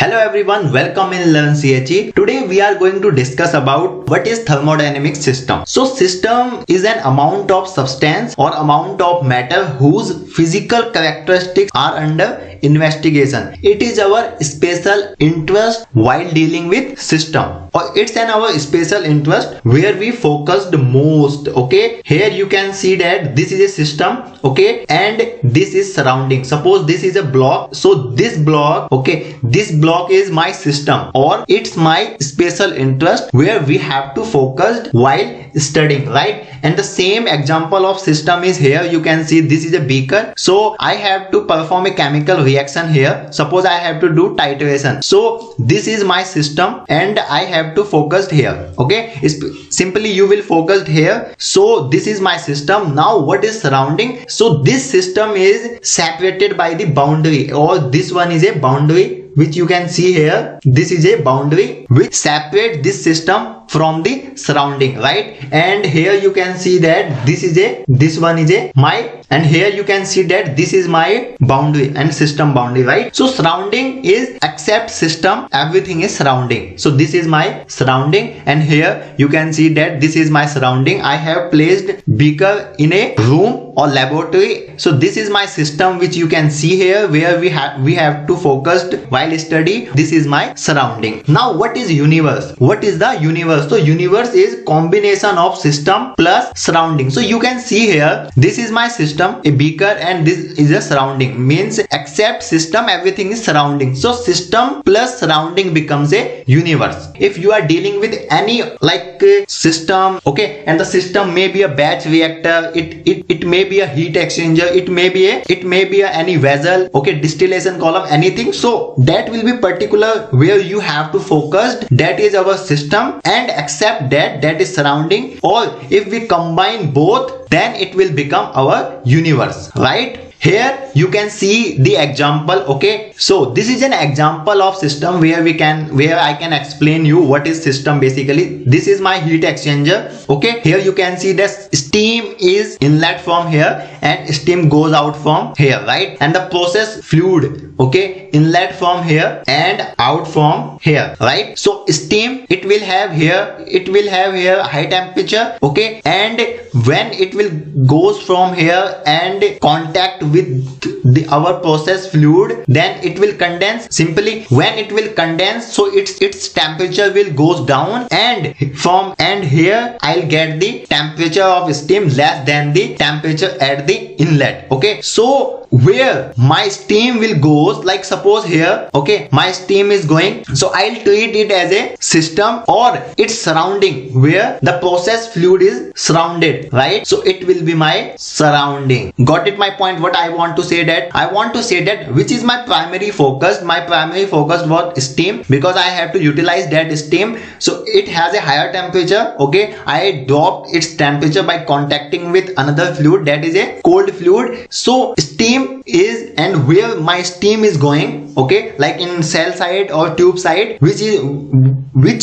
Hello everyone, welcome in Learn CHE. Today we are going to discuss about what is thermodynamic system. So system is an amount of substance or amount of matter whose physical characteristics are under investigation. It is our special interest while dealing with system, or it's an our special interest where we focus the most. Okay, here you can see that this is a system, okay, and this is surrounding. Suppose this is a block, so this block, okay, this block is my system or it's my special interest where we have to focus while studying, right? And the same example of system is here. You can see this is a beaker, so I have to perform a chemical reaction here. Suppose I have to do titration, so this is my system and I have to focus here. Okay, simply you will focus here. So this is my system. Now what is surrounding? So this system is separated by the boundary, or this one is a boundary which you can see here. This is a boundary which separates this system from the surrounding, right? And here you can see that this one is a my, and here you can see that this is my boundary and system boundary, right? So surrounding is except system, everything is surrounding. So this is my surrounding, and here you can see that this is my surrounding. I have placed beaker in a room or laboratory. So this is my system which you can see here where we have to focus while study. This is my surrounding. Now what is universe? What is the universe? So universe is combination of system plus surrounding. So you can see here, this is my system, a beaker, and this is a surrounding. Means except system, everything is surrounding. So system plus surrounding becomes a universe. If you are dealing with any system, okay, and the system may be a batch reactor, it may be a heat exchanger, it may be any vessel, okay, distillation column, anything. So that will be particular where you have to focus. That is our system, and accept that is surrounding. Or if we combine both, then it will become our universe, right? Here you can see the example. Okay, so this is an example of system where I can explain you what is system. Basically this is my heat exchanger. Okay, here you can see that steam is inlet from here and steam goes out from here, right? And the process fluid, okay, inlet from here and out from here, right? So steam, it will have here high temperature, okay, and when it will goes from here and contact with our process fluid, then it will condense. Simply when it will condense, so its temperature will goes down, and here I'll get the temperature of steam less than the temperature at the inlet. Okay, so where my steam will goes, like suppose here, okay, my steam is going, so I'll treat it as a system or its surrounding where the process fluid is surrounded, right? So it will be my surrounding. Got it my point? What I want to say that which is my primary focus? My primary focus was steam, because I have to utilize that steam. So it has a higher temperature, okay, I dropped its temperature by contacting with another fluid, that is a cold fluid. So steam is, and where my steam is going, okay, like in cell side or tube side, which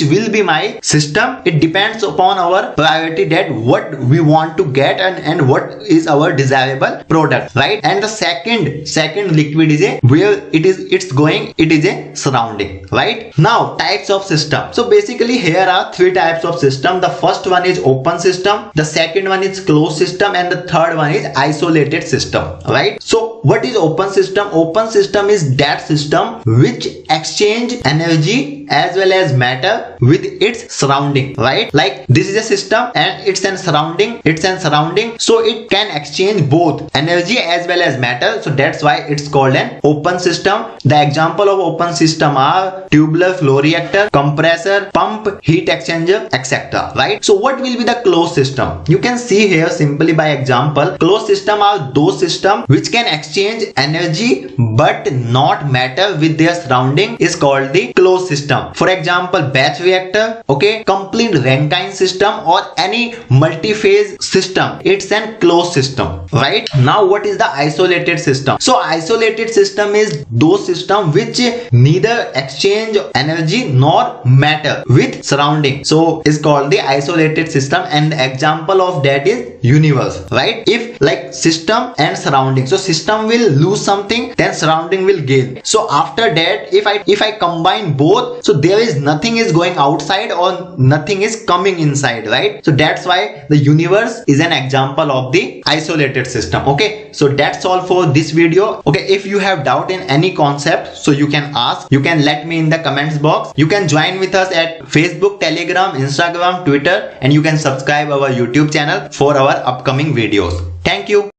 will be my system. It depends upon our priority, that what we want to get and what is our desirable product, right? And the second liquid is a where it's going, it is a surrounding, right? Now types of system. So basically here are three types of system. The first one is open system, the second one is closed system, and the third one is isolated system, right? So what is open system? Open system is that system which exchange energy as well as matter with its surrounding, right? Like this is a system and it's an surrounding, so it can exchange both energy as well as matter. So that's why it's called an open system. The example of open system are tubular flow reactor, compressor, pump, heat exchanger, etc., right? So what will be the closed system? You can see here simply by example. Closed system are those systems which can exchange energy but not matter with their surrounding, is called the closed system. For example, batch reactor, okay, complete Rankine system, or any multi-phase system. It's an closed system, right? Now what is the isolated system? So isolated system is those system which neither exchange energy nor matter with surrounding. So it's called the isolated system, and the example of that is universe, right? If like system and surrounding, so system will lose something, then surrounding will gain. So after that, if I combine both, so there is nothing is going outside or nothing is coming inside, right? So that's why the universe is an example of the isolated system. Okay, so that's all for this video. Okay, if you have doubt in any concept, so you can ask, you can let me in the comments box. You can join with us at Facebook, Telegram, Instagram, Twitter, and you can subscribe our YouTube channel for our upcoming videos. Thank you.